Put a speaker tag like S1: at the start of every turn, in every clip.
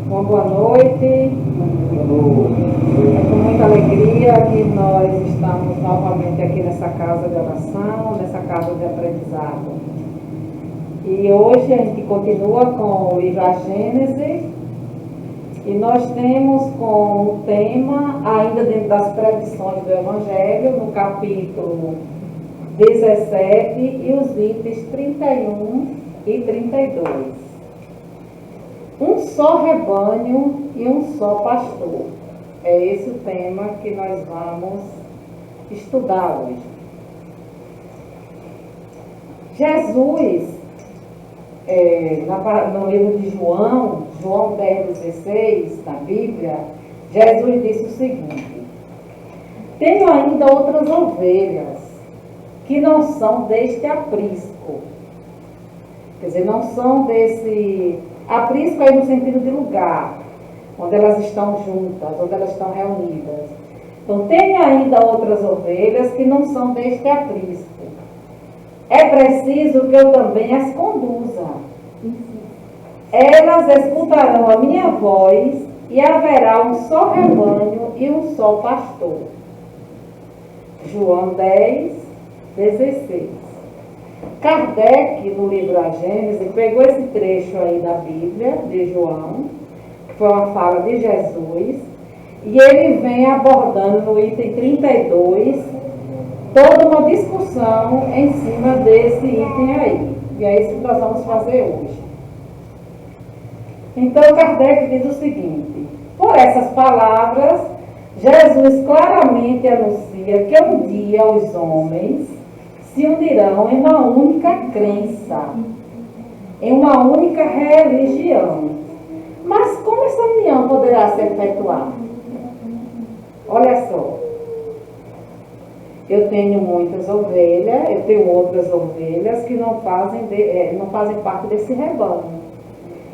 S1: Uma boa noite. É com muita alegria que nós estamos novamente aqui nessa casa de oração, nessa casa de aprendizado. E hoje a gente continua com o livro A Gênese e nós temos como tema, ainda dentro das predições do Evangelho, no capítulo 17 e os itens 31 e 32. Um só rebanho e um só pastor. É esse o tema que nós vamos estudar hoje. Jesus, no livro de João 10,16, na Bíblia, Jesus disse o seguinte: tenho ainda outras ovelhas que não são deste aprisco. Quer dizer, não são desse... Aprisco aí no sentido de lugar, onde elas estão juntas, onde elas estão reunidas. Então, tem ainda outras ovelhas que não são deste aprisco. É preciso que eu também as conduza. Elas escutarão a minha voz e haverá um só rebanho e um só pastor. João 10:16. Kardec, no livro A Gênese, pegou esse trecho aí da Bíblia, de João, que foi uma fala de Jesus, e ele vem abordando no item 32 toda uma discussão em cima desse item aí. E é isso que nós vamos fazer hoje. Então, Kardec diz o seguinte: por essas palavras, Jesus claramente anuncia que um dia os homens se unirão em uma única crença, em uma única religião. Mas como essa união poderá ser efetuada? Olha só, eu tenho muitas ovelhas, eu tenho outras ovelhas que não fazem parte desse rebanho.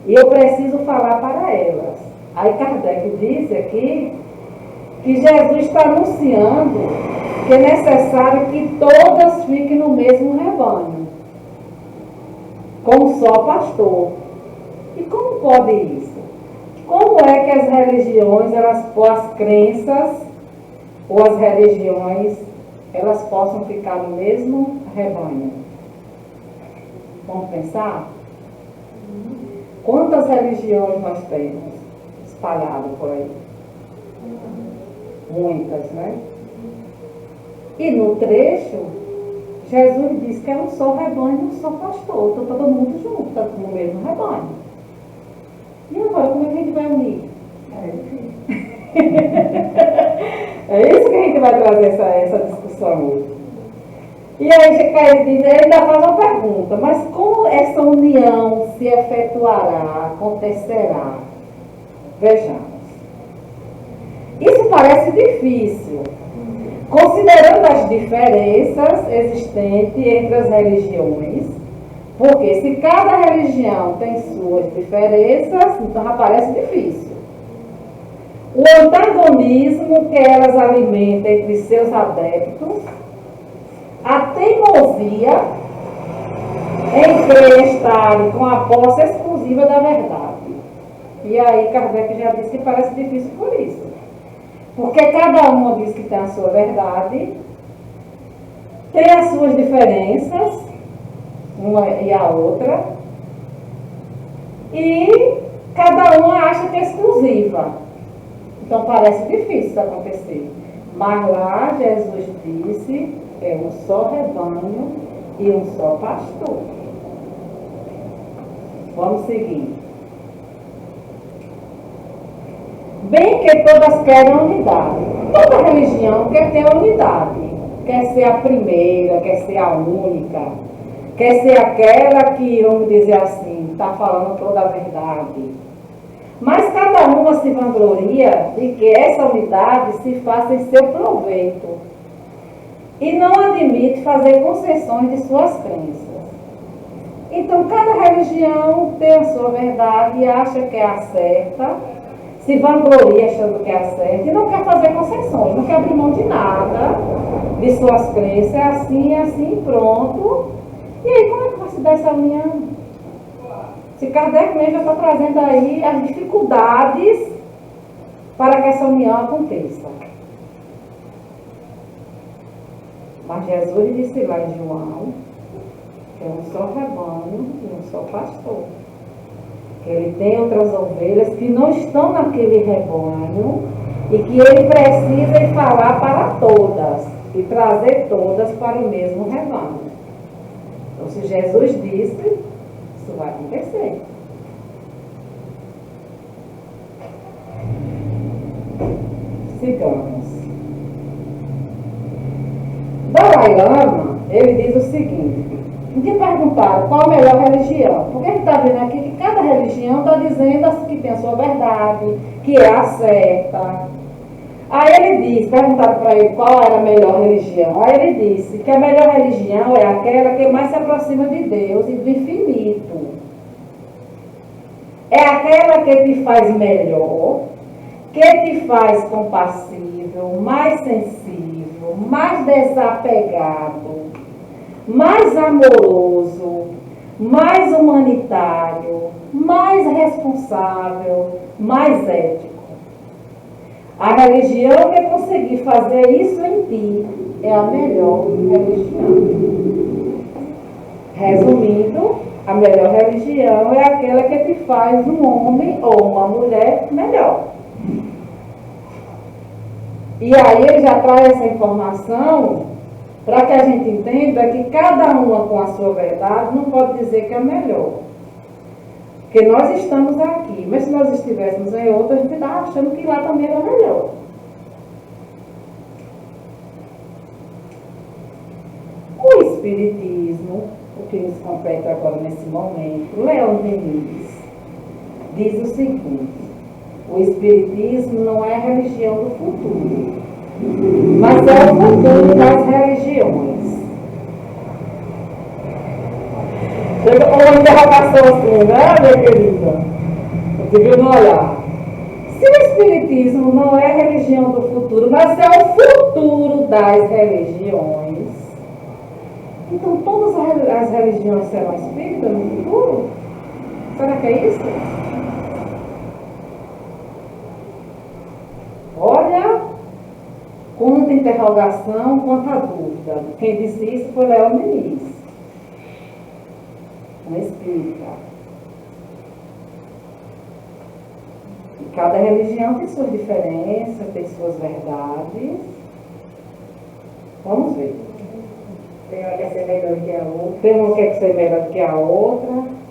S1: E eu preciso falar para elas. Aí Kardec disse aqui que Jesus está anunciando que é necessário que todas fiquem no mesmo rebanho, com um só pastor. E como pode isso? Como é que as religiões, as crenças ou as religiões, elas possam ficar no mesmo rebanho? Vamos pensar? Quantas religiões nós temos espalhadas por aí? Muitas, né? E no trecho, Jesus diz que é um só rebanho e um só pastor. Então, todo mundo junto, está no mesmo rebanho. E agora, como é que a gente vai unir? É isso que a gente vai trazer essa discussão hoje. E aí, ele ainda faz uma pergunta: mas como essa união se efetuará, acontecerá? Vejamos. Isso parece difícil, considerando as diferenças existentes entre as religiões, porque se cada religião tem suas diferenças, então já parece difícil. O antagonismo que elas alimentam entre seus adeptos, a teimosia em querer estar com a posse exclusiva da verdade. E aí Kardec já disse que parece difícil por isso. Porque cada uma diz que tem a sua verdade, tem as suas diferenças, uma e a outra, e cada uma acha que é exclusiva. Então parece difícil de acontecer. Mas lá Jesus disse que é um só rebanho e um só pastor. Vamos seguir. Bem que todas querem unidade. Toda religião quer ter unidade. Quer ser a primeira, quer ser a única. Quer ser aquela que, vamos dizer assim, está falando toda a verdade. Mas cada uma se vangloria de que essa unidade se faça em seu proveito. E não admite fazer concessões de suas crenças. Então, cada religião tem a sua verdade e acha que é a certa, se vangloria achando que é a certa e não quer fazer concessões, não quer abrir mão de nada, de suas crenças, é assim, pronto. E aí, como é que vai se dar essa união? Se Kardec mesmo já está trazendo aí as dificuldades para que essa união aconteça. Mas Jesus disse lá em João, que é um só rebanho e um só pastor. Que ele tem outras ovelhas que não estão naquele rebanho e que ele precisa ir falar para todas e trazer todas para o mesmo rebanho. Então, se Jesus disse, isso vai acontecer. Sigamos. Dalai Lama, ele diz o seguinte: me perguntaram qual a melhor religião. Porque a gente está vendo aqui que cada religião está dizendo que tem a sua verdade, que é a certa. Aí ele disse, perguntaram para ele qual era a melhor religião. Aí ele disse que a melhor religião é aquela que mais se aproxima de Deus e do infinito. É aquela que te faz melhor, que te faz compassível, mais sensível, mais desapegado, mais amoroso, mais humanitário, mais responsável, mais ético. A religião que conseguir fazer isso em ti é a melhor religião. Resumindo, a melhor religião é aquela que te faz um homem ou uma mulher melhor. E aí ele já traz essa informação para que a gente entenda que cada uma com a sua verdade não pode dizer que é melhor. Porque nós estamos aqui, mas se nós estivéssemos em outra, a gente está achando que lá também era melhor. O Espiritismo, o que nos compete agora nesse momento, Leon Denis, diz o seguinte: o Espiritismo não é a religião do futuro, mas é o futuro das religiões. Chega com uma interrogação assim, né, minha querida? Você viu no olhar. Se o Espiritismo não é a religião do futuro, mas é o futuro das religiões, então todas as religiões serão espíritas no futuro? Será que é isso? Olha, quanta interrogação, quanta dúvida. Quem disse isso foi Leon Denis, um espírita. E cada religião tem suas diferenças, tem suas verdades. Vamos ver. Tem uma que quer ser melhor do que a outra. Tem uma que quer ser melhor do que a outra.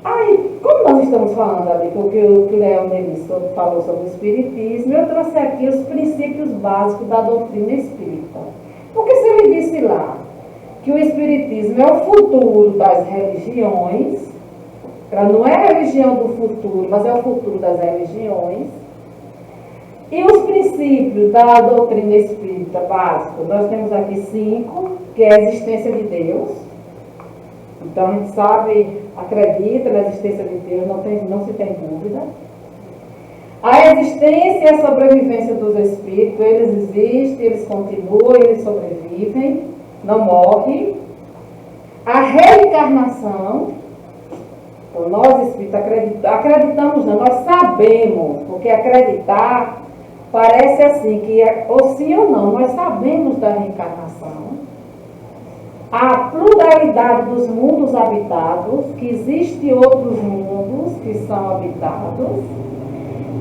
S1: Aí, como nós estamos falando ali, porque o que Leon Denis falou sobre o Espiritismo, eu trouxe aqui os princípios básicos da doutrina espírita. Porque se ele disse lá que o Espiritismo é o futuro das religiões, ela não é a religião do futuro, mas é o futuro das religiões, e os princípios da doutrina espírita básica, nós temos aqui 5, que é a existência de Deus. Então a gente sabe, acredita na existência de Deus, não se tem dúvida. A existência e a sobrevivência dos espíritos, eles existem, eles continuam, eles sobrevivem, não morrem. A reencarnação, então nós espíritos acreditamos não, nós sabemos, porque acreditar parece assim, que é ou sim ou não, nós sabemos da reencarnação. A pluralidade dos mundos habitados, que existem outros mundos que são habitados,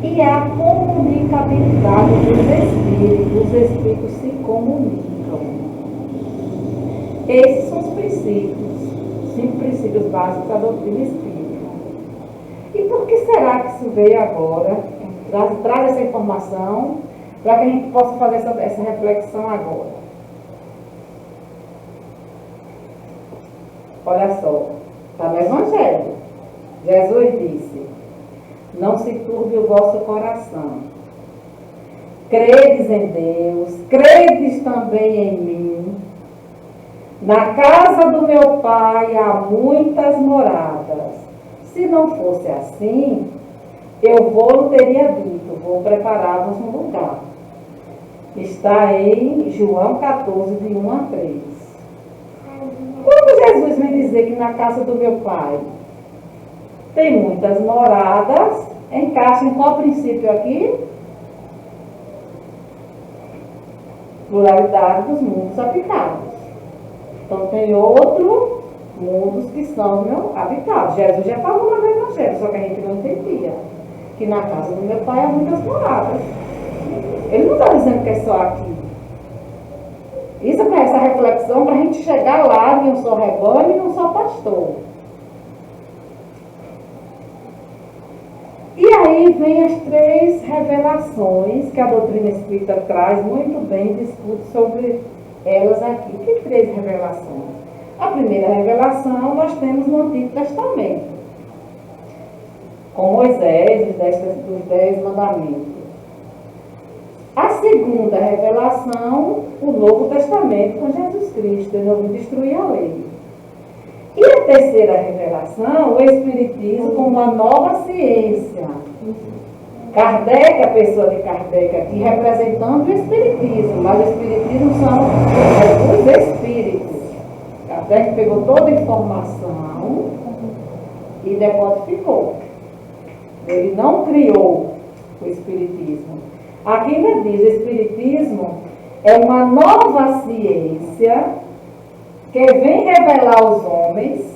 S1: e a comunicabilidade dos espíritos se comunicam. Esses são os princípios, 5 princípios básicos da doutrina espírita. E por que será que isso veio agora? Traz essa informação para que a gente possa fazer essa reflexão agora. Olha só, está no Evangelho. Jesus disse: não se turbe o vosso coração. Credes em Deus, credes também em mim. Na casa do meu Pai há muitas moradas. Se não fosse assim, eu não teria dito, vou preparar-vos um lugar. Está em João 14, de 1 a 3. Quando Jesus vem dizer que na casa do meu Pai tem muitas moradas, encaixa em qual princípio aqui? Pluralidade dos mundos habitados. Então tem outros mundos que são habitados. Jesus já falou lá no Evangelho, só que a gente não entendia. Que na casa do meu pai há muitas moradas. Ele não está dizendo que é só aqui. Isso é essa reflexão para a gente chegar lá em um só rebanho e um só pastor. E aí vem as 3 revelações que a doutrina espírita traz muito bem, discute sobre elas aqui. Que 3 revelações? A primeira revelação nós temos no Antigo Testamento, com Moisés, os 10 mandamentos. A segunda revelação, o Novo Testamento com Jesus Cristo, ele não destruir a lei. E a terceira revelação, o Espiritismo como uma nova ciência. Kardec, a pessoa de Kardec aqui, representando o Espiritismo, mas o Espiritismo são os Espíritos. Kardec pegou toda a informação e decodificou. Ele não criou o Espiritismo. Aqui ainda diz, o Espiritismo é uma nova ciência que vem revelar aos homens,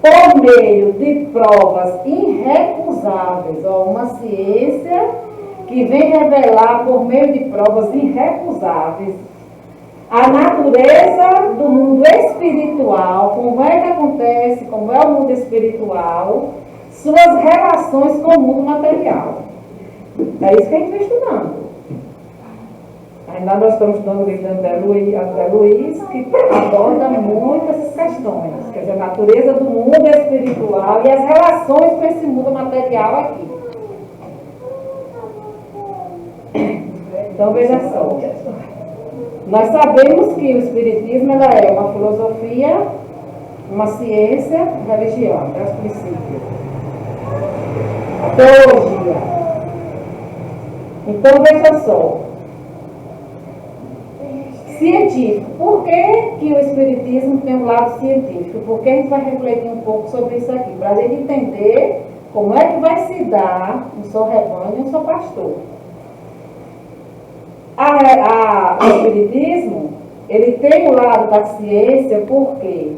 S1: por meio de provas irrecusáveis, uma ciência que vem revelar por meio de provas irrecusáveis a natureza do mundo espiritual, como é que acontece, como é o mundo espiritual, suas relações com o mundo material. É isso que a gente está estudando. Ainda nós estamos estudando o livro de André Luiz, que aborda muito essas questões, quer dizer, a natureza do mundo espiritual e as relações com esse mundo material aqui. Então, veja só. Nós sabemos que o Espiritismo ela é uma filosofia, uma ciência, religião, é os princípios. A teologia. Então, veja só. Científico. Por que o Espiritismo tem um lado científico? Porque a gente vai refletir um pouco sobre isso aqui, para a gente entender como é que vai se dar um só rebanho e um só pastor. O Espiritismo, ele tem o lado da ciência porque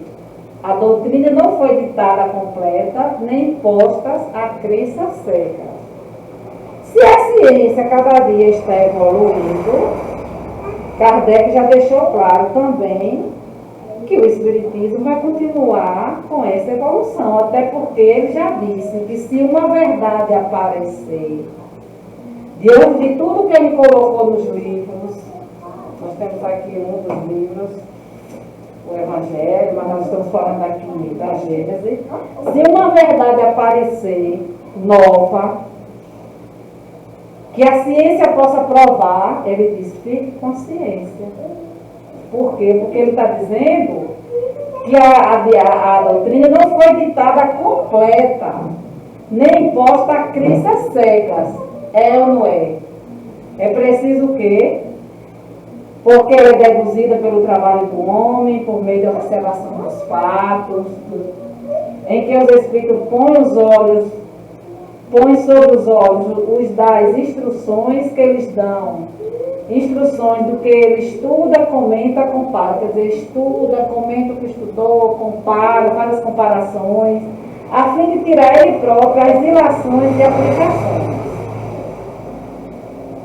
S1: a doutrina não foi ditada completa, nem impostas a crença cega. Se a ciência cada dia está evoluindo, Kardec já deixou claro também que o Espiritismo vai continuar com essa evolução, até porque ele já disse que se uma verdade aparecer diante de tudo que ele colocou nos livros, nós temos aqui um dos livros, o Evangelho, mas nós estamos falando aqui da Gênese, se uma verdade aparecer nova, que a ciência possa provar, ele diz, fique com a ciência. Por quê? Porque ele está dizendo que a doutrina não foi ditada completa, nem imposta a crenças cegas. É ou não é? É preciso o quê? Porque ela é deduzida pelo trabalho do homem, por meio da observação dos fatos, em que os Espíritos põem sobre os olhos os das instruções que eles dão, instruções do que ele estuda, comenta, compara, quer dizer, estuda, comenta o que estudou, compara, faz as comparações, a fim de tirar ele próprio as ilações e aplicações.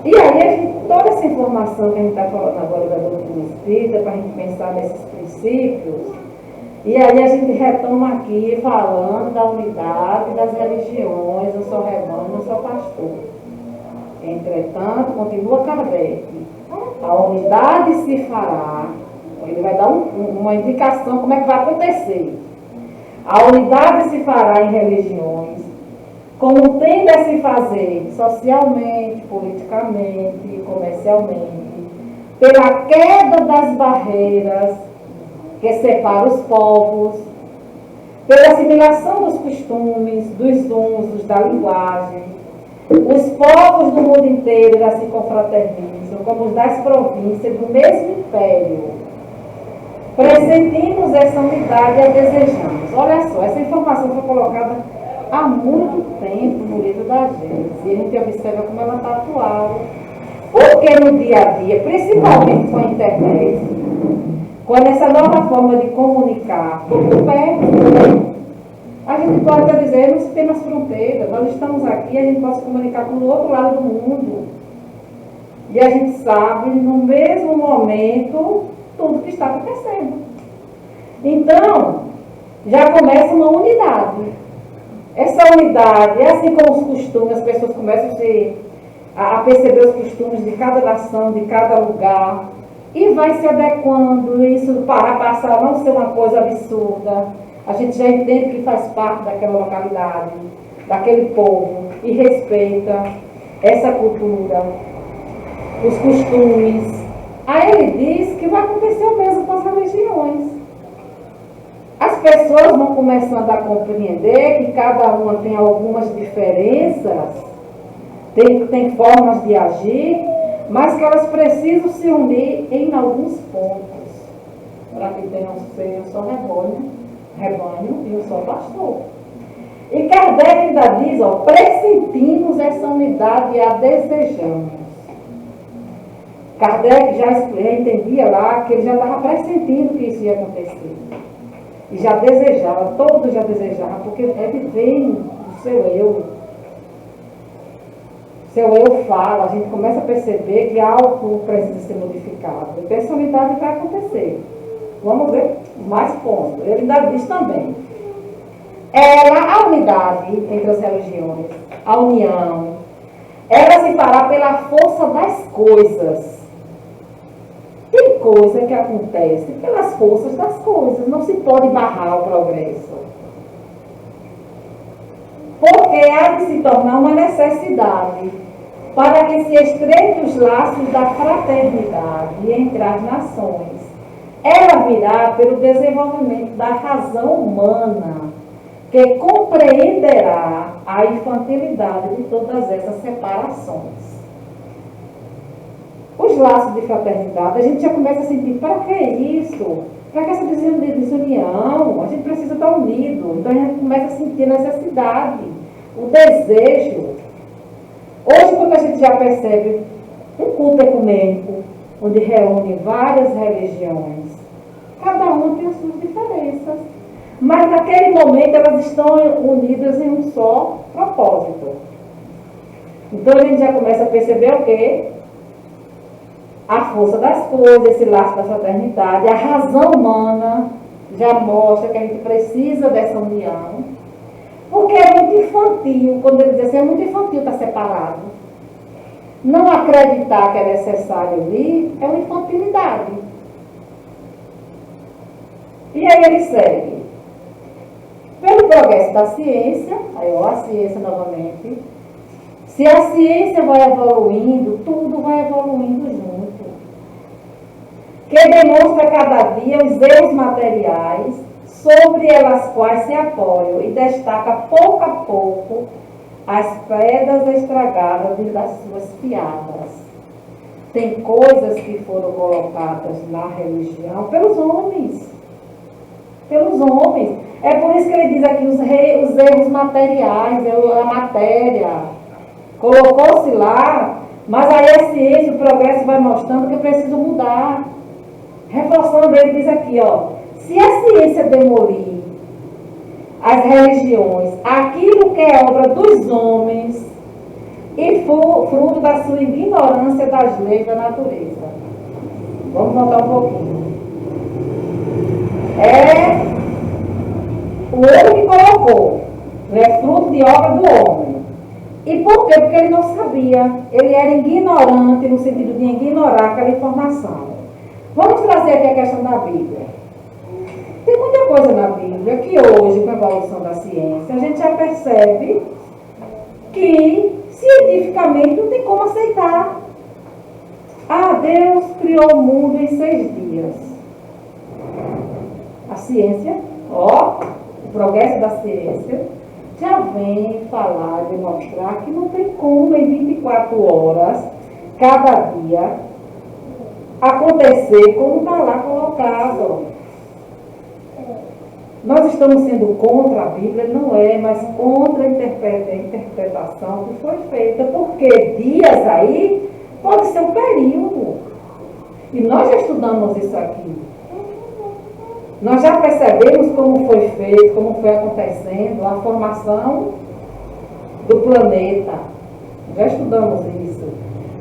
S1: E aí, toda essa informação que a gente está falando agora da doutrina espírita, para a gente pensar nesses princípios, e aí a gente retoma aqui falando da unidade das religiões, não só rebanho, não só pastor. Entretanto, continua Kardec, a unidade se fará, ele vai dar uma indicação como é que vai acontecer. A unidade se fará em religiões, como tende a se fazer socialmente, politicamente, comercialmente, pela queda das barreiras que separa os povos, pela assimilação dos costumes, dos usos, da linguagem. Os povos do mundo inteiro já se confraternizam, como os das províncias do mesmo império. Pressentimos essa unidade e a desejamos. Olha só, essa informação foi colocada há muito tempo no livro da Gênesis, e a gente observa como ela está atual. Porque no dia a dia, principalmente com a internet, com essa nova forma de comunicar, tudo perto, a gente pode estar dizendo que tem as fronteiras, nós estamos aqui, a gente pode se comunicar com o outro lado do mundo. E a gente sabe, no mesmo momento, tudo que está acontecendo. Então, já começa uma unidade. Essa unidade, assim como os costumes, as pessoas começam a perceber os costumes de cada nação, de cada lugar, e vai se adequando, isso para passar a não ser uma coisa absurda. A gente já entende que faz parte daquela localidade, daquele povo, e respeita essa cultura, os costumes. Aí ele diz que vai acontecer o mesmo com as religiões. As pessoas vão começando a compreender que cada uma tem algumas diferenças, tem formas de agir, mas que elas precisam se unir em alguns pontos. Para que tenham ser, eu sou rebanho e eu sou pastor. E Kardec ainda diz, pressentimos essa unidade e a desejamos. Kardec já entendia lá que ele já estava pressentindo que isso ia acontecer. E já desejava, todos já desejavam, porque ele vem do seu eu. Seu eu fala, a gente começa a perceber que algo precisa ser modificado. E essa unidade vai acontecer. Vamos ver mais pontos. Ele ainda diz também. A unidade entre as religiões, a união, ela se fará pela força das coisas. Tem coisa que acontece pelas forças das coisas. Não se pode barrar o progresso. Porque há de se tornar uma necessidade para que se estreitem os laços da fraternidade entre as nações. Ela virá pelo desenvolvimento da razão humana, que compreenderá a infantilidade de todas essas separações. Os laços de fraternidade, a gente já começa a sentir, para que isso? Para que essa desunião? A gente precisa estar unido. Então a gente começa a sentir a necessidade, o desejo. Hoje, quando a gente já percebe um culto ecumênico, onde reúne várias religiões, cada uma tem as suas diferenças. Mas naquele momento elas estão unidas em um só propósito. Então a gente já começa a perceber o quê? A força das coisas, esse laço da fraternidade, a razão humana já mostra que a gente precisa dessa união. Porque é muito infantil, quando ele diz assim, é muito infantil estar separado. Não acreditar que é necessário unir é uma infantilidade. E aí ele segue. Pelo progresso da ciência, aí ó, a ciência novamente, se a ciência vai evoluindo, tudo vai evoluindo junto. Que demonstra cada dia os erros materiais sobre elas quais se apoiam e destaca pouco a pouco as pedras estragadas das suas piadas. Tem coisas que foram colocadas na religião pelos homens. Pelos homens. É por isso que ele diz aqui os erros materiais, a matéria. Colocou-se lá, mas aí a ciência, o progresso vai mostrando que precisa mudar. Reforçando, ele diz aqui, se a ciência demolir as religiões, aquilo que é obra dos homens e fruto da sua ignorância das leis da natureza. Vamos voltar um pouquinho. O homem que colocou, é fruto de obra do homem. E por quê? Porque ele não sabia. Ele era ignorante no sentido de ignorar aquela informação. Vamos trazer aqui a questão da Bíblia. Tem muita coisa na Bíblia que hoje, com a evolução da ciência, a gente já percebe que cientificamente não tem como aceitar. Deus criou o mundo em 6 dias. A ciência, o progresso da ciência, já vem falar, demonstrar que não tem como em 24 horas, cada dia, acontecer como está lá colocado. Nós estamos sendo contra a Bíblia? Não é, mas contra a interpretação que foi feita, porque dias aí pode ser um período. E nós já estudamos isso aqui. Nós já percebemos como foi feito, como foi acontecendo a formação do planeta. Já estudamos isso.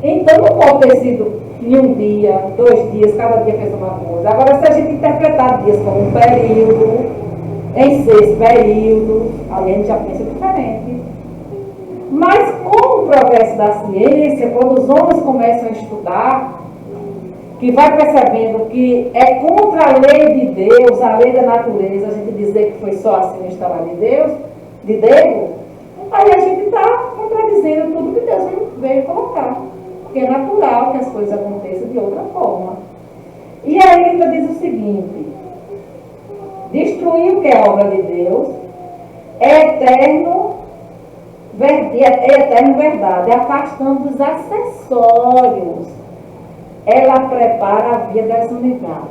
S1: Então não pode ter sido em um dia, 2 dias, cada dia fez uma coisa. Agora, se a gente interpretar dias como um período, em 6 períodos, aí a gente já pensa diferente. Mas com o progresso da ciência, quando os homens começam a estudar, que vai percebendo que é contra a lei de Deus, a lei da natureza, a gente dizer que foi só assim no instalar de Deus, aí a gente está contradizendo tudo que Deus veio colocar. Porque é natural que as coisas aconteçam de outra forma. E aí ainda diz o seguinte: destruir o que é obra de Deus é eterno verdade, afastando os acessórios. Ela prepara a via das unidades.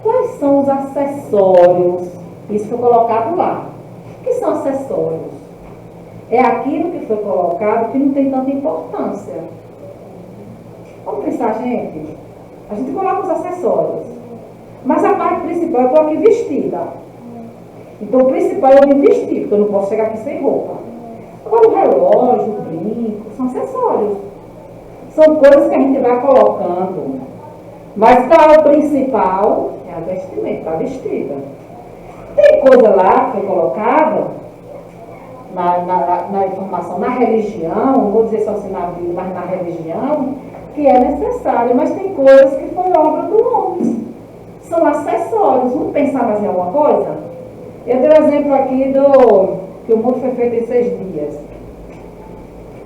S1: Quais são os acessórios? Isso foi colocado lá. O que são acessórios? É aquilo que foi colocado que não tem tanta importância. Vamos pensar, gente. A gente coloca os acessórios. Mas a parte principal, eu estou aqui vestida. Então o principal é eu me vestir, porque eu não posso chegar aqui sem roupa. Agora o relógio, o brinco, são acessórios. São coisas que a gente vai colocando. Mas qual é o principal? É a vestimenta, a vestida. Tem coisa lá que foi colocada na informação, na religião, não vou dizer só assim na Bíblia, mas na religião, que é necessário. Mas tem coisas que foi obra do homem. São acessórios. Vamos pensar mais em alguma coisa? Eu dei um exemplo aqui que o mundo foi feito em 6 dias.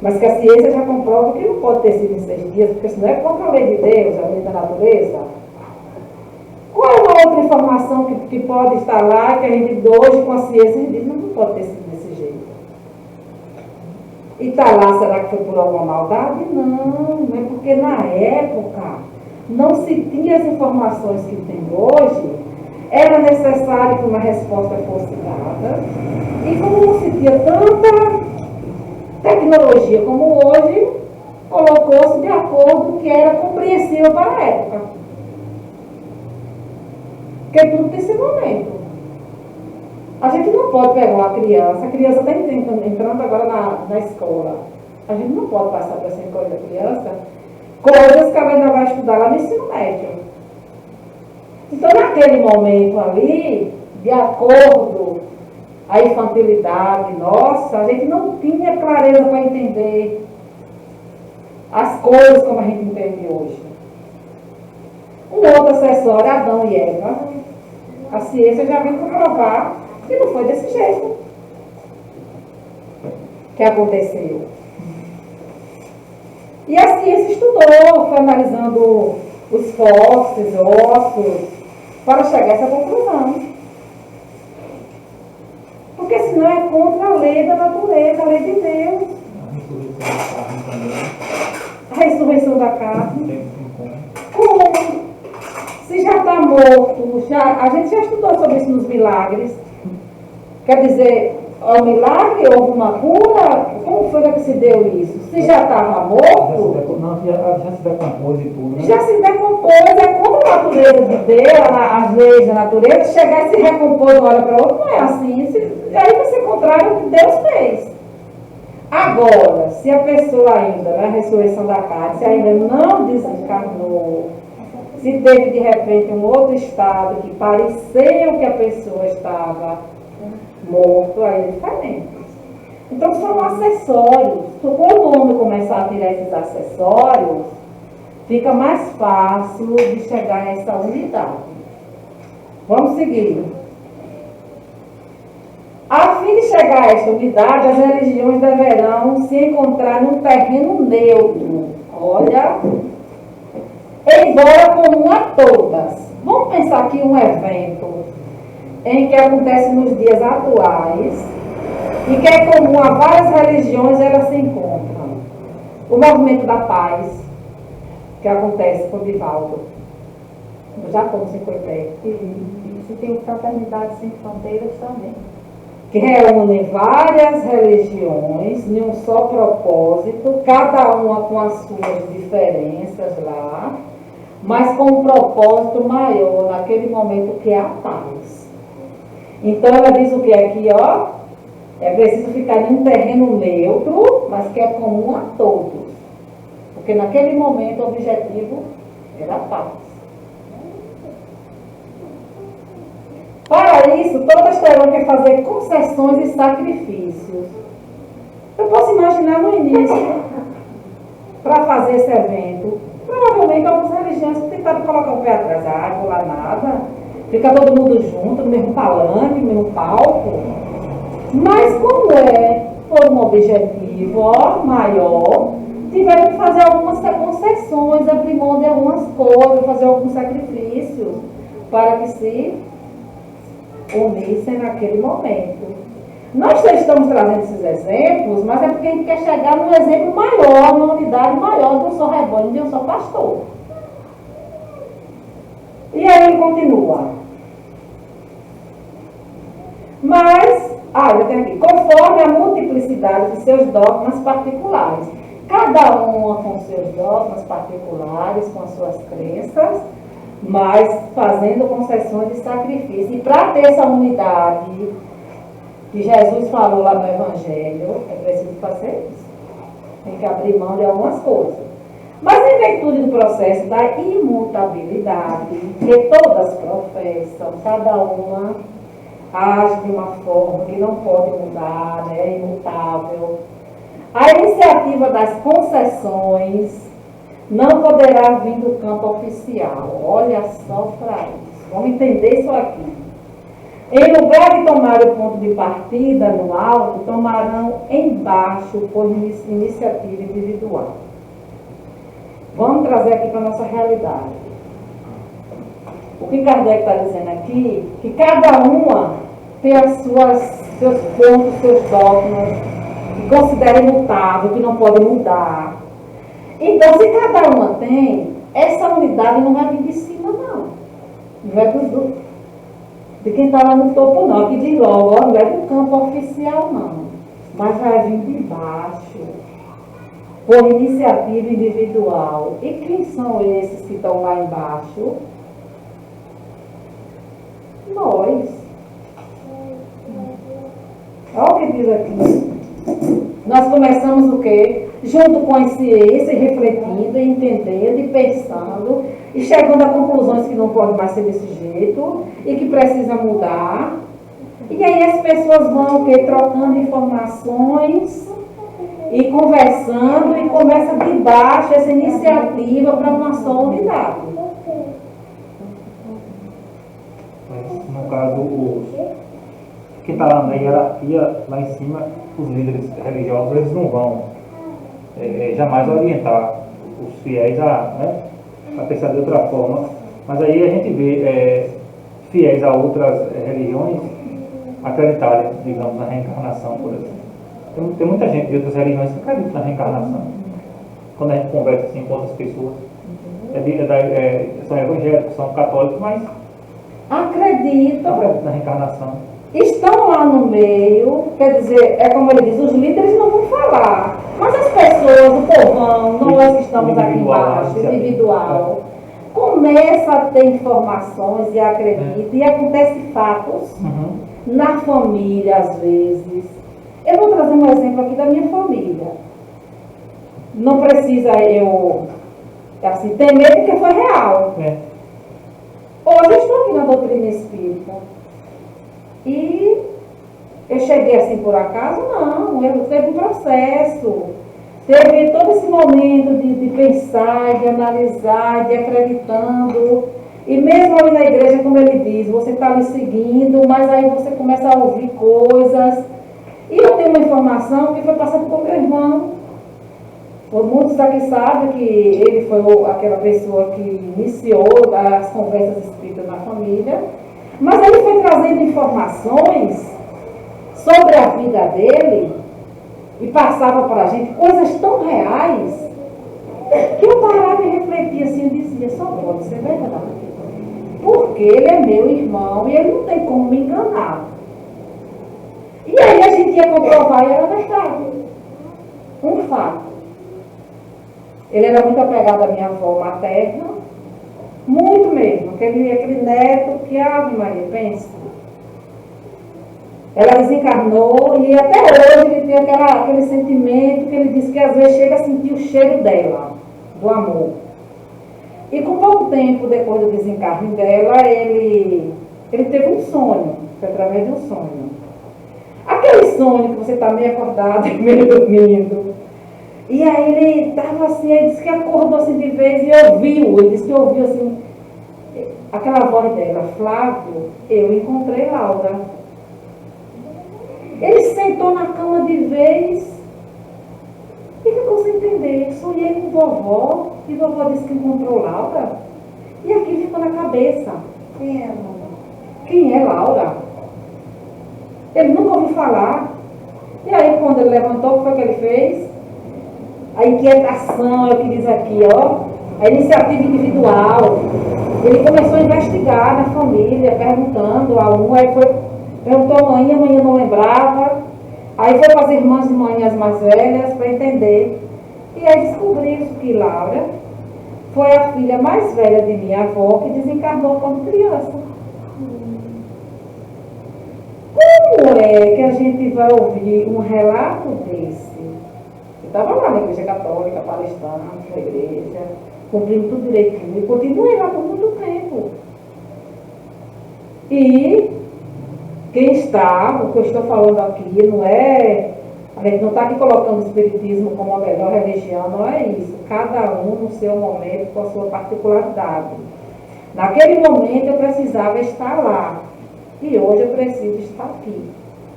S1: Mas que a ciência já comprova que não pode ter sido em 6 dias, porque senão é contra a lei de Deus, a lei da natureza. Qual é uma outra informação que pode estar lá, que a gente hoje com a ciência diz, não pode ter sido desse jeito? E está lá, será que foi por alguma maldade? Não, é porque na época não se tinha as informações que tem hoje, era necessário que uma resposta fosse dada, e como não se tinha tanta tecnologia como hoje, colocou-se de acordo com o que era compreensível para a época. Porque tudo tem esse momento. A gente não pode pegar uma criança, a criança está entrando agora na escola. A gente não pode passar para essa escola da criança coisas que ela ainda vai estudar lá no ensino médio. Então, naquele momento ali, de acordo a infantilidade nossa, a gente não tinha clareza para entender as coisas como a gente entende hoje. Um outro acessório, Adão e Eva. A ciência já vem comprovar que não foi desse jeito que aconteceu. E a ciência estudou, foi analisando os fósseis, ossos, para chegar a essa conclusão. Porque senão é contra a lei da natureza, a lei de Deus. A ressurreição da carne. Como? Se já está morto, a gente já estudou sobre isso nos milagres. Quer dizer, é um milagre, houve uma cura? Como foi que se deu isso? Se já estava morto...
S2: Já se decompôs e tudo, né?
S1: Já se decompôs, é contra a natureza de Deus, as leis da natureza, chegar e se recompor de uma hora para outra, não é assim. Aí vai ser contrário ao que Deus fez. Agora, se a pessoa ainda, na ressurreição da carne, se ainda não desencarnou, se teve de repente um outro estado que pareceu que a pessoa estava morto, aí é diferente. Então são acessórios. Então, quando o homem começar a tirar esses acessórios, fica mais fácil de chegar a essa unidade. Vamos seguir. A fim de chegar a esta unidade, as religiões deverão se encontrar num terreno neutro. Olha, embora comum a todas. Vamos pensar aqui um evento em que acontece nos dias atuais e que é comum a várias religiões, elas se encontram. O movimento da paz, que acontece com o Divaldo. Já como 50.
S3: Isso tem o Fraternidade Sem Fronteiras também.
S1: Que reúne várias religiões em um só propósito, cada uma com as suas diferenças lá, mas com um propósito maior naquele momento, que é a paz. Então ela diz o que aqui, ó, é preciso ficar em um terreno neutro, mas que é comum a todos. Porque naquele momento o objetivo era a paz. Para isso, todas terão que fazer concessões e sacrifícios. Eu posso imaginar no início, para fazer esse evento, provavelmente algumas religiões tentaram colocar o pé atrás, vou lá nada, fica todo mundo junto, no mesmo palanque, no mesmo palco. Mas como por um objetivo maior, tiveram que fazer algumas concessões, abrir mão de algumas coisas, fazer alguns sacrifícios, para que se unissem naquele momento. Nós estamos trazendo esses exemplos, mas é porque a gente quer chegar num exemplo maior, numa unidade maior de um só rebanho, de um só pastor. E aí ele continua. Mas, eu tenho aqui, conforme a multiplicidade de seus dogmas particulares, cada uma com seus dogmas particulares, com as suas crenças, mas fazendo concessões de sacrifício. E para ter essa unidade que Jesus falou lá no Evangelho, é preciso fazer isso. Tem que abrir mão de algumas coisas. Mas em virtude do processo da imutabilidade, que todas professam, cada uma age de uma forma que não pode mudar, é imutável. A iniciativa das concessões não poderá vir do campo oficial. Olha só para isso. Vamos entender isso aqui. Em lugar de tomar o ponto de partida no alto, tomarão embaixo por iniciativa individual. Vamos trazer aqui para a nossa realidade. O que Kardec está dizendo aqui, que cada uma tem seus pontos, seus dogmas, que considera imutável, que não pode mudar. Então, se cada uma tem, essa unidade não vai vir de cima, não. Não vai de quem está lá no topo, não. Aqui diz logo, não é do campo oficial, não. Mas vai vir de baixo, por iniciativa individual. E quem são esses que estão lá embaixo? Nós. Olha o que diz aqui. Nós começamos o quê? Junto com a ciência, refletindo, entendendo e pensando, e chegando a conclusões que não pode mais ser desse jeito, e que precisa mudar. E aí as pessoas vão o quê? Trocando informações e conversando, e começa de baixo essa iniciativa para uma só unidade.
S2: No caso, quem está lá na hierarquia, lá em cima, os líderes religiosos, eles não vão jamais orientar os fiéis a pensar de outra forma. Mas aí a gente vê fiéis a outras religiões acreditarem, digamos, na reencarnação, por exemplo. Tem muita gente de outras religiões que acredita na reencarnação. Quando a gente conversa assim, com outras pessoas, são evangélicos, são católicos, mas
S1: acreditam
S2: na reencarnação.
S1: Estão lá no meio, quer dizer, é como ele diz, os líderes não vão falar, mas as pessoas, o povão, nós que estamos aqui embaixo, individual, começa a ter informações e acredita, e acontece fatos na família às vezes. Eu vou trazer um exemplo aqui da minha família. Não precisa eu temer, porque foi real. Hoje eu estou aqui na doutrina espírita. E eu cheguei assim por acaso? Não, teve um processo. Teve todo esse momento de pensar, de analisar, de acreditando. E mesmo ali na igreja, como ele diz, você está ali seguindo, mas aí você começa a ouvir coisas. E eu tenho uma informação que foi passada por meu irmão. Muitos aqui sabem que ele foi aquela pessoa que iniciou as conversas espíritas na família. Mas ele foi trazendo informações sobre a vida dele e passava para a gente coisas tão reais que eu parava e refletia assim, e dizia, só pode ser verdade. Por porque ele é meu irmão e ele não tem como me enganar. E aí a gente ia comprovar e era verdade. Um fato. Ele era muito apegado à minha avó materna, muito mesmo, aquele neto que, Ave Maria, pensa. Ela desencarnou e até hoje ele tem aquele sentimento que ele diz que às vezes chega a sentir o cheiro dela, do amor. E com pouco tempo depois do desencarne dela, ele teve um sonho, foi através de um sonho. Aquele sonho que você está meio acordado, meio dormindo. E aí ele estava assim, ele disse que acordou assim de vez e ouviu, ele disse que ouviu assim, aquela voz dela, Flávio, eu encontrei Laura. Ele sentou na cama de vez e ficou sem entender. Sonhei com vovó e vovó disse que encontrou Laura. E aquilo ficou na cabeça.
S3: Quem é, mamãe?
S1: Quem é Laura? Ele nunca ouviu falar. E aí quando ele levantou, o que foi que ele fez? A inquietação, é o que diz aqui, ó. A iniciativa individual. Ele começou a investigar na família, perguntando a um, aí perguntou a mãe não lembrava. Aí foi para as irmãs e mães mais velhas para entender. E aí descobriu que Laura foi a filha mais velha de minha avó que desencarnou quando criança. Como é que a gente vai ouvir um relato desse? Eu estava lá na igreja católica, palestrando na igreja, cumprindo tudo direitinho, e continuei lá por muito tempo. E quem está, o que eu estou falando aqui, não é, a gente não está aqui colocando o espiritismo como a melhor religião, não é isso. Cada um no seu momento, com a sua particularidade. Naquele momento eu precisava estar lá. E hoje eu preciso estar aqui.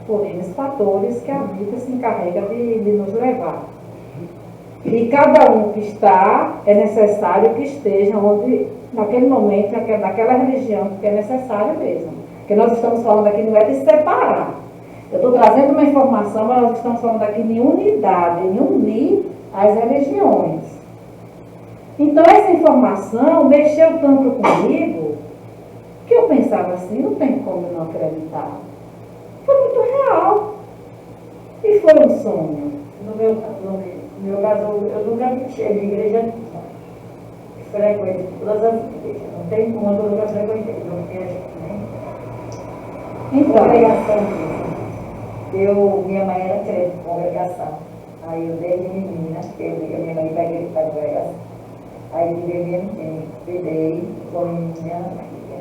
S1: Por esses fatores que a vida se encarrega de nos levar. E cada um que está, é necessário que esteja onde, naquele momento, naquela religião, que é necessário mesmo. Porque nós estamos falando aqui não é de separar. Eu estou trazendo uma informação, mas nós estamos falando aqui de unidade, de unir as religiões. Então essa informação mexeu tanto comigo, que eu pensava assim, não tem como não acreditar. Foi muito real. E foi um sonho.
S3: No meu caso, eu nunca mexi de igreja frequente, todas as igrejas. Não tem como eu nunca frequentei, não tinha nem congregação mesmo. Minha mãe era crente de congregação. Aí eu desde menina, eu ia minha mãe para a igreja para a congregação. Aí tive minha menina, cuidei com minha filha.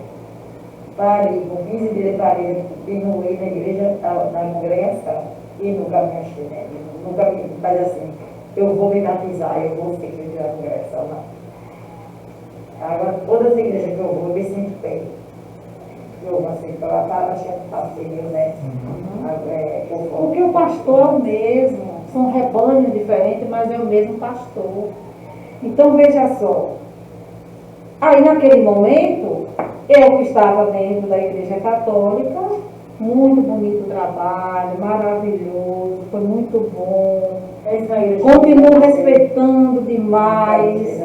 S3: Parei, com 15 dias de parei, continuei na igreja, na congregação. E nunca me achei, né? Nunca me faz assim, eu vou me batizar, eu vou ser crente na congregação, não. Agora, todas as igrejas que eu vou, eu me sinto bem. Eu vou assim, para lá, achando que está feio, né?
S1: Porque o pastor é o mesmo, são rebanhos diferentes, mas é o mesmo pastor. Então, veja só. Aí, naquele momento, eu que estava dentro da igreja católica, muito bonito o trabalho, maravilhoso, foi muito bom. Continuo respeitando demais.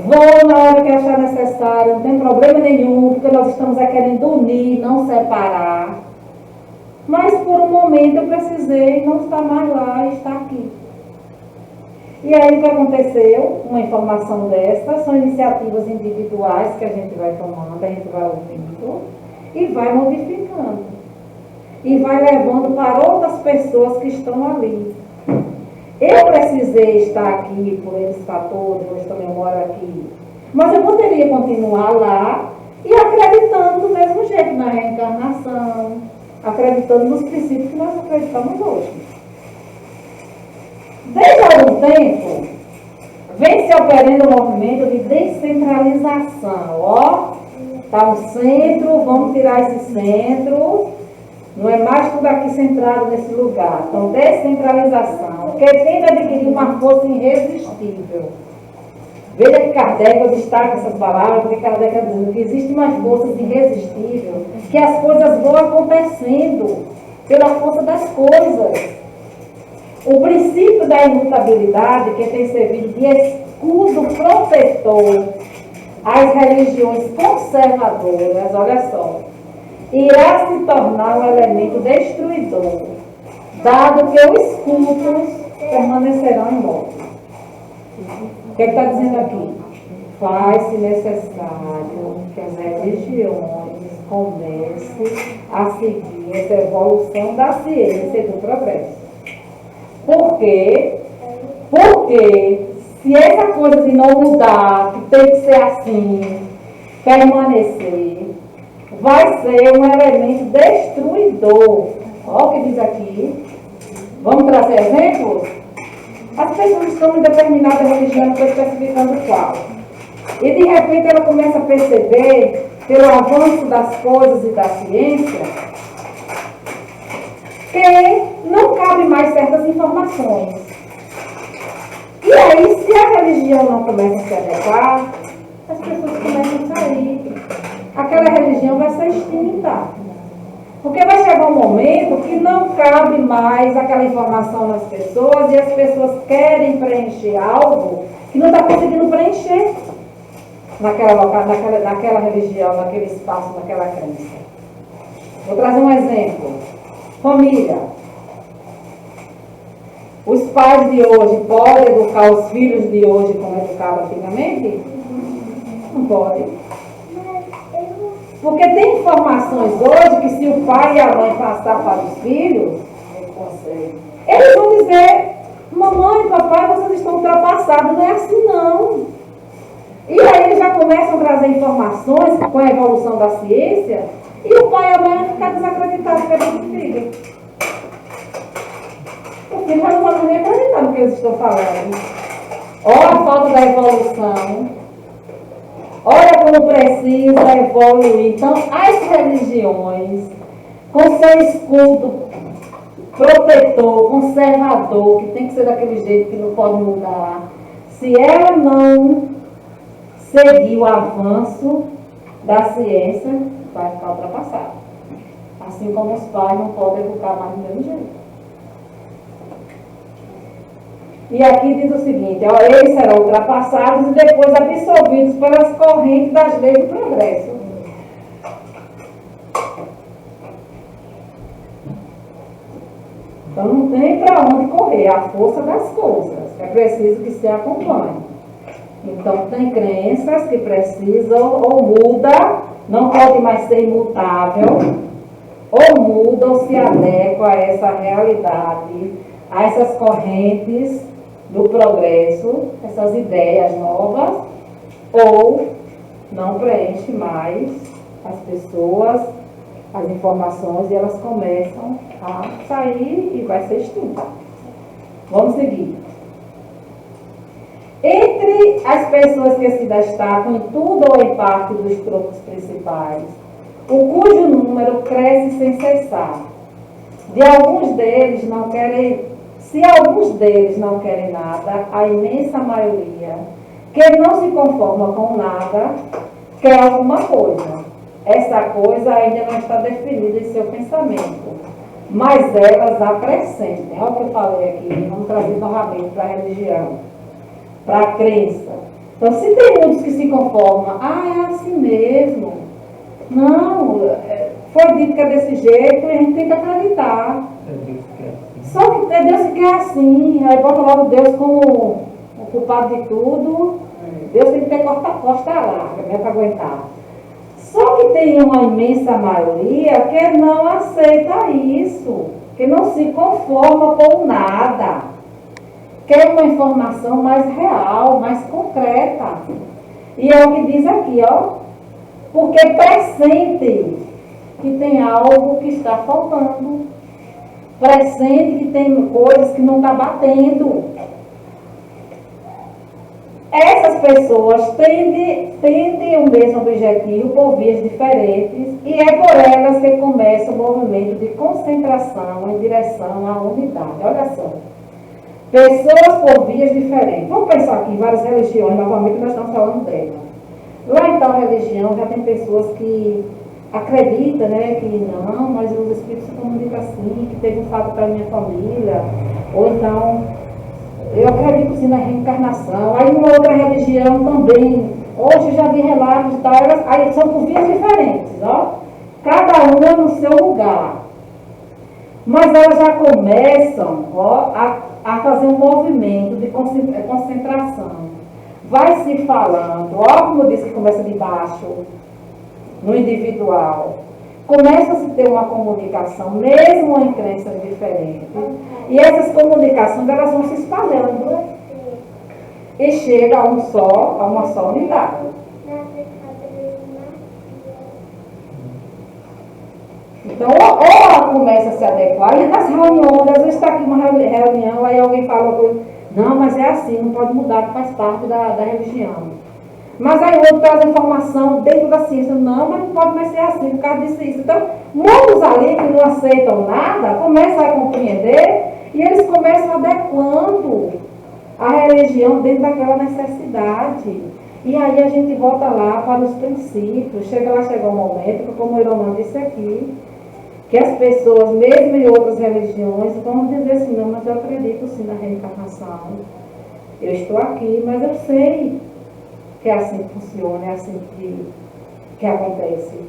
S1: Vou na hora que achar necessário, não tem problema nenhum, porque nós estamos querendo unir, não separar. Mas por um momento eu precisei não estar mais lá e estar aqui. E aí o que aconteceu? Uma informação dessa, são iniciativas individuais que a gente vai tomando, a gente vai ouvindo e vai modificando. E vai levando para outras pessoas que estão ali. Eu precisei estar aqui por esses fatores, hoje também moro aqui. Mas eu poderia continuar lá e acreditando do mesmo jeito na reencarnação, acreditando nos princípios que nós acreditamos hoje. Desde algum tempo, vem se operando um movimento de descentralização. Ó, está um centro, vamos tirar esse centro. Não é mais tudo aqui centrado nesse lugar. Então, descentralização. Porque tende a adquirir uma força irresistível. Veja que Kardec destaca essas palavras, porque Kardec está dizendo que existe uma força irresistível, que as coisas vão acontecendo pela força das coisas. O princípio da imutabilidade, que tem servido de escudo protetor as religiões conservadoras, olha só, irá se tornar um elemento destruidor, dado que os cultos permanecerão imóveis. O que está dizendo aqui? Faz-se necessário que as religiões comecem a seguir essa evolução da ciência e do progresso. Por quê? Porque se essa coisa de não mudar, que tem que ser assim, permanecer, vai ser um elemento destruidor. Olha o que diz aqui. Vamos trazer exemplos? As pessoas estão em determinada religião, não estou especificando qual. E de repente ela começa a perceber, pelo avanço das coisas e da ciência, que não cabe mais certas informações. E aí, se a religião não começa a se adequar, as pessoas começam a sair. Aquela religião vai ser extinta. Porque vai chegar um momento que não cabe mais aquela informação nas pessoas e as pessoas querem preencher algo que não está conseguindo preencher naquela religião, naquele espaço, naquela crença. Vou trazer um exemplo. Família. Os pais de hoje podem educar os filhos de hoje como educavam antigamente? Não podem. Porque tem informações hoje que se o pai e a mãe passar para os filhos, eles vão dizer, mamãe, papai, vocês estão ultrapassados, não é assim não. E aí eles já começam a trazer informações com a evolução da ciência, e o pai e a mãe vão ficar desacreditados pelo filho. O filho já não pode nem acreditar no que eles estão falando. Olha a falta da evolução. Olha como precisa evoluir. Então, as religiões, com seu escudo protetor, conservador, que tem que ser daquele jeito que não pode mudar, se ela não seguir o avanço da ciência, vai ficar ultrapassada. Assim como os pais não podem educar mais do mesmo jeito. E aqui diz o seguinte, ó, eles serão ultrapassados e depois absorvidos pelas correntes das leis do progresso. Então não tem para onde correr, a força das coisas. É preciso que se acompanhe. Então tem crenças que precisam ou muda, não pode mais ser imutável, ou muda ou se adequa a essa realidade, a essas correntes do progresso, essas ideias novas, ou não preenche mais as pessoas, as informações, e elas começam a sair e vai ser extinta. Vamos seguir. Entre as pessoas que se destacam em tudo ou em parte dos tropos principais, o cujo número cresce sem cessar, de alguns deles não querem. Se alguns deles não querem nada, a imensa maioria, que não se conforma com nada, quer alguma coisa. Essa coisa ainda não está definida em seu pensamento, mas elas a pressentem. Olha o que eu falei aqui, vamos trazer novamente para a religião, para a crença. Então, se tem muitos que se conformam, é assim mesmo. Não, foi dito que é desse jeito e a gente tem que acreditar. Só que é Deus que quer assim, aí bota logo Deus como o culpado de tudo. Deus tem que ter costa larga, né, para aguentar. Só que tem uma imensa maioria que não aceita isso, que não se conforma com nada. Quer uma informação mais real, mais concreta. E é o que diz aqui, ó. Porque pressentem que tem algo que está faltando. Pressente que tem coisas que não está batendo. Essas pessoas tendem o mesmo objetivo por vias diferentes e é por elas que começa o movimento de concentração em direção à unidade. Olha só. Pessoas por vias diferentes. Vamos pensar aqui em várias religiões, novamente nós estamos falando delas. Lá em tal religião já tem pessoas que acredita, né, que não, mas os espíritos se comunicam assim, que teve um fato para a minha família, ou então, eu acredito sim na reencarnação. Aí uma outra religião também, Hoje eu já vi relatos de tal, aí são por vias diferentes, ó. Cada uma no seu lugar. Mas elas já começam, ó, a fazer um movimento de concentração. Vai se falando, ó, como eu disse que começa de baixo, no individual. Começa a se ter uma comunicação, mesmo em crenças diferentes. E essas comunicações, elas vão se espalhando. E chega a uma só unidade. Então, ou ela começa a se adequar, e nas reuniões, às vezes está aqui uma reunião, aí alguém fala uma coisa, não, mas é assim, não pode mudar, que faz parte da religião. Mas aí o outro traz a informação dentro da ciência, não, mas não pode mais ser assim, por causa disso e isso. Então, muitos ali que não aceitam nada, começam a compreender, e eles começam adequando a religião dentro daquela necessidade. E aí a gente volta lá para os princípios, chega um momento, que como o Iromã disse aqui, que as pessoas, mesmo em outras religiões, vão dizer assim, não, mas eu acredito sim na reencarnação. Eu estou aqui, mas eu sei que é assim que funciona, é assim que acontece.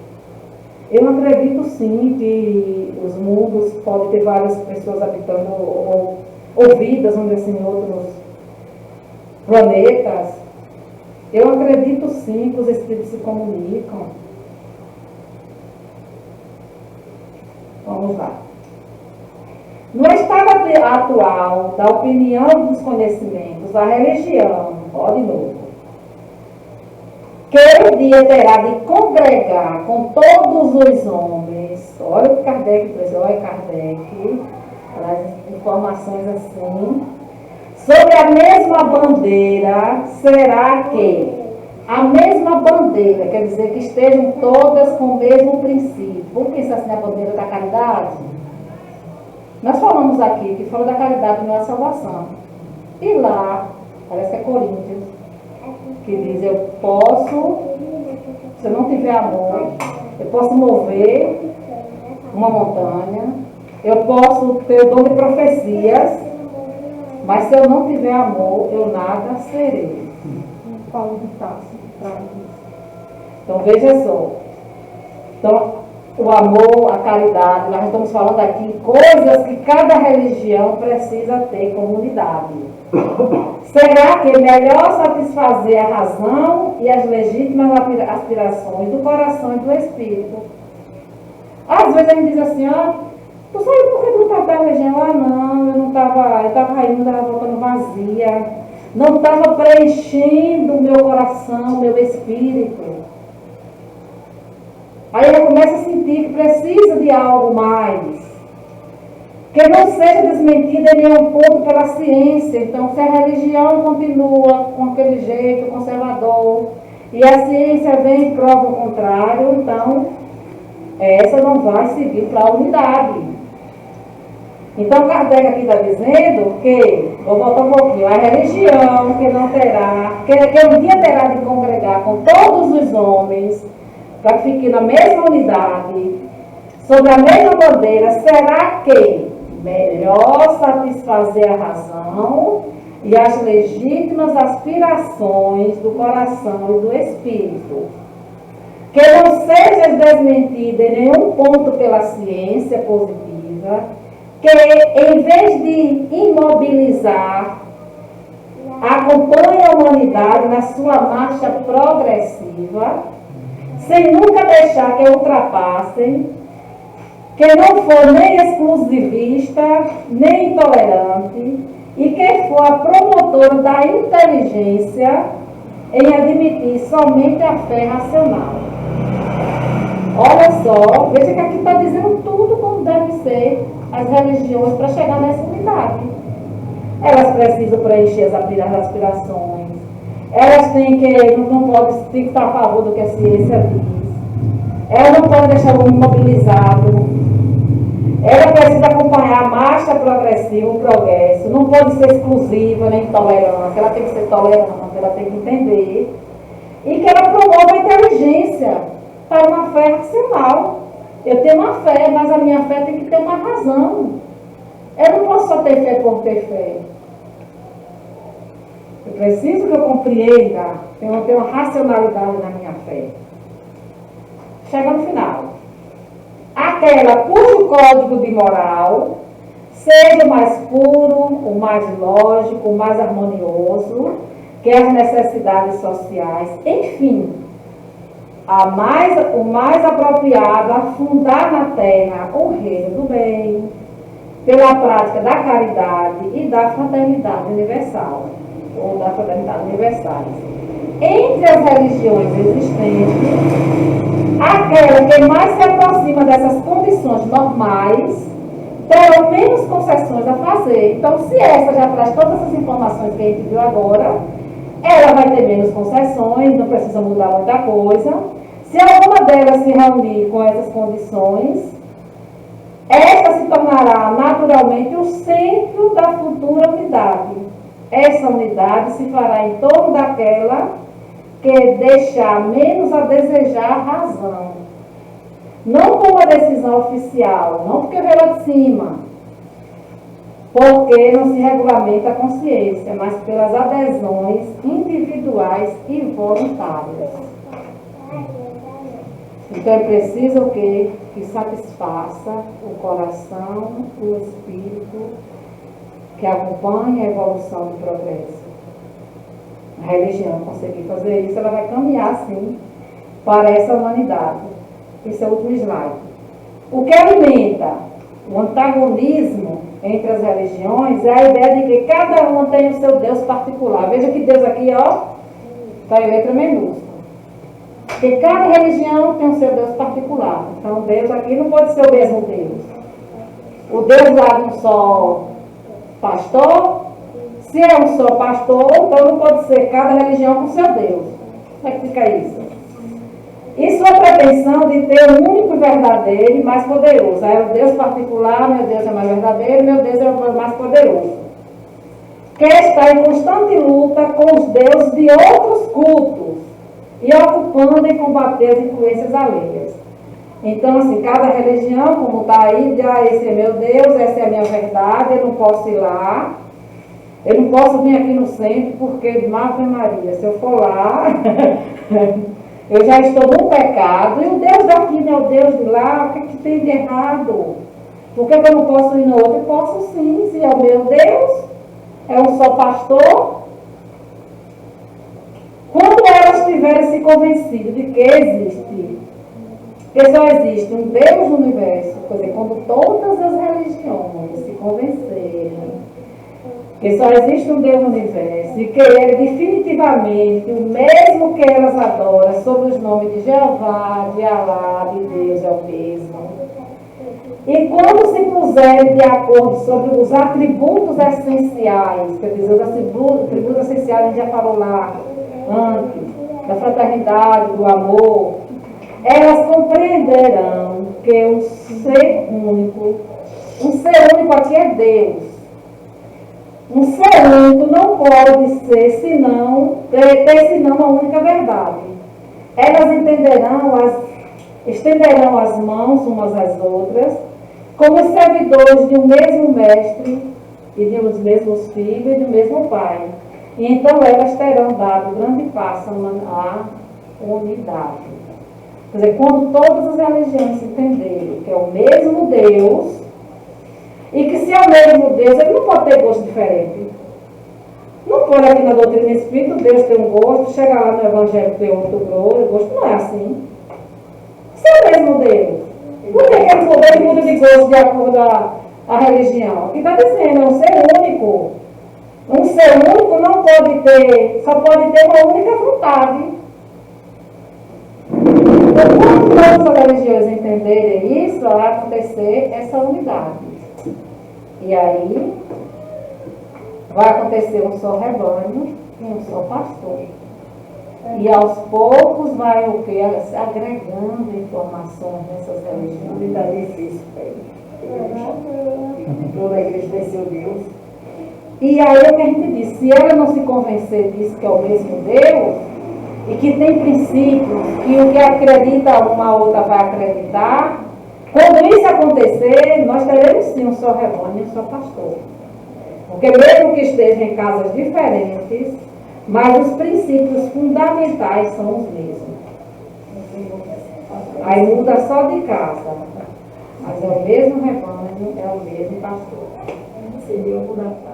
S1: Eu acredito sim que os mundos podem ter várias pessoas habitando, ou vidas, vamos dizer assim, em outros planetas. Eu acredito sim que os espíritos se comunicam. Vamos lá. No estado atual da opinião dos conhecimentos, a religião, ó de novo, que um dia terá de congregar com todos os homens, olha o que Kardec trouxe, olha Kardec, traz informações assim, sobre a mesma bandeira, será que a mesma bandeira, quer dizer que estejam todas com o mesmo princípio. Vamos pensar assim na bandeira da caridade? Nós falamos aqui que fala da caridade não é a salvação. E lá, parece que é Coríntios, que diz, eu posso, se eu não tiver amor, eu posso mover uma montanha, eu posso ter o dom de profecias, mas se eu não tiver amor, eu nada serei. Paulo de Tarso traz isso. Então veja só. Então, o amor, a caridade, nós estamos falando aqui coisas que cada religião precisa ter como unidade. Será que é melhor satisfazer a razão e as legítimas aspirações do coração e do espírito? Às vezes a gente diz assim, tu sabe por que tu não estava religião? Não, eu estava indo, estava voltando vazia. Não estava preenchendo o meu coração, meu espírito. Aí ela começa a sentir que precisa de algo mais. Que não seja desmentida em nenhum ponto pela ciência. Então, se a religião continua com aquele jeito conservador, e a ciência vem e prova o contrário, então, essa não vai seguir para a unidade. Então, Kardec aqui está dizendo que, vou voltar um pouquinho, a religião que não terá, que um dia terá de congregar com todos os homens, para que fiquem na mesma unidade, sob a mesma bandeira, será que melhor satisfazer a razão e as legítimas aspirações do coração e do espírito, que não seja desmentida em nenhum ponto pela ciência positiva, que em vez de imobilizar, acompanhe a humanidade na sua marcha progressiva, sem nunca deixar que a ultrapassem, que não for nem exclusivista, nem intolerante, e que for a promotora da inteligência em admitir somente a fé racional. Olha só, veja que aqui está dizendo tudo como deve ser as religiões para chegar nessa unidade. Elas precisam preencher as aspirações. Elas têm que, não podem, tem que estar a favor do que a ciência diz. Elas não podem deixar o mundo imobilizado. Ela precisa acompanhar a marcha progressiva, o progresso. Não pode ser exclusiva nem intolerante. Ela tem que ser tolerante, ela tem que entender. E que ela promova a inteligência para uma fé racional. Eu tenho uma fé, mas a minha fé tem que ter uma razão. Eu não posso só ter fé por ter fé. Eu preciso que eu compreenda, eu tenho uma racionalidade na minha fé. Chega no final. Aquela cujo código de moral seja o mais puro, o mais lógico, o mais harmonioso, que as necessidades sociais, enfim, o mais apropriado a fundar na terra o reino do bem, pela prática da caridade e da fraternidade universal, ou da fraternidade universal. Entre as religiões existentes, aquela que mais se aproxima dessas condições normais terão menos concessões a fazer. Então, se essa já traz todas essas informações que a gente viu agora, ela vai ter menos concessões, não precisa mudar muita coisa. Se alguma delas se reunir com essas condições, esta se tornará naturalmente o centro da futura unidade. Essa unidade se fará em torno daquela que deixar menos a desejar razão. Não como a decisão oficial, não porque veio lá de cima, porque não se regulamenta a consciência, mas pelas adesões individuais e voluntárias. Então é preciso o quê? Que satisfaça o coração, o espírito, que acompanhe a evolução do progresso. A religião conseguir fazer isso, ela vai caminhar, sim, para essa humanidade. Esse é o último slide. O que alimenta o antagonismo entre as religiões é a ideia de que cada uma tem o seu Deus particular. Veja que Deus aqui, ó, está em letra minúscula. Porque cada religião tem o seu Deus particular. Então, Deus aqui não pode ser o mesmo Deus. O Deus lá de um só pastor, se é um só pastor, então não pode ser cada religião com seu Deus. Como é que fica isso? Isso é a pretensão de ter um único verdadeiro e mais poderoso. Aí o Deus particular, meu Deus é mais verdadeiro, meu Deus é o mais poderoso. Que está em constante luta com os deuses de outros cultos e ocupando e combater as influências alheias. Então, assim, cada religião, como está aí, esse é meu Deus, essa é a minha verdade, eu não posso ir lá, eu não posso vir aqui no centro, porque, Ave Maria, se eu for lá, eu já estou no pecado, e o Deus daqui não é o Deus de lá, o que, que tem de errado? Por que eu não posso ir no outro? Eu posso sim, se é o meu Deus, é um só pastor. Quando elas tiverem se convencido de que só existe um Deus no universo, quer dizer, quando todas as religiões se convencerem que só existe um Deus no universo e que Ele definitivamente, o mesmo que elas adoram, sob os nomes de Jeová, de Alá, de Deus, é o mesmo. E quando se puserem de acordo sobre os atributos essenciais, quer dizer, os atributos essenciais, a gente já falou lá antes, da fraternidade, do amor, elas compreenderão que um ser único aqui é Deus. Um ser único não pode ser ter senão uma única verdade. Elas estenderão as mãos umas às outras, como servidores de um mesmo mestre, e de uns mesmos filhos e do mesmo pai. E então elas terão dado grande passo à unidade. Quer dizer, quando todas as religiões entenderem que é o mesmo Deus, e que se é o mesmo Deus, ele não pode ter gosto diferente. Não pode aqui na doutrina espírita, Deus tem um gosto, chega lá no Evangelho tem outro gosto, não é assim. Se é o mesmo Deus, por que ele muda de gosto de acordo à religião? Aqui está dizendo, é um ser único. Um ser único não pode ter, só pode ter uma única vontade. Então, quando todas as religiões entenderem isso, vai acontecer essa unidade. E aí, vai acontecer um só rebanho e um só pastor. E aos poucos vai o quê? Agregando informações nessas religiões.
S3: Unidade é difícil, toda a igreja tem seu Deus.
S1: E aí o que a gente diz, se ela não se convencer disso que é o mesmo Deus, e que tem princípios, que o que acredita uma a outra vai acreditar, quando isso acontecer, nós teremos sim um só rebanho e um só pastor. Porque mesmo que estejam em casas diferentes, Mas os princípios fundamentais são os mesmos. Aí muda só de casa. Mas é o mesmo rebanho, é o mesmo pastor.
S3: Seria o fundamental.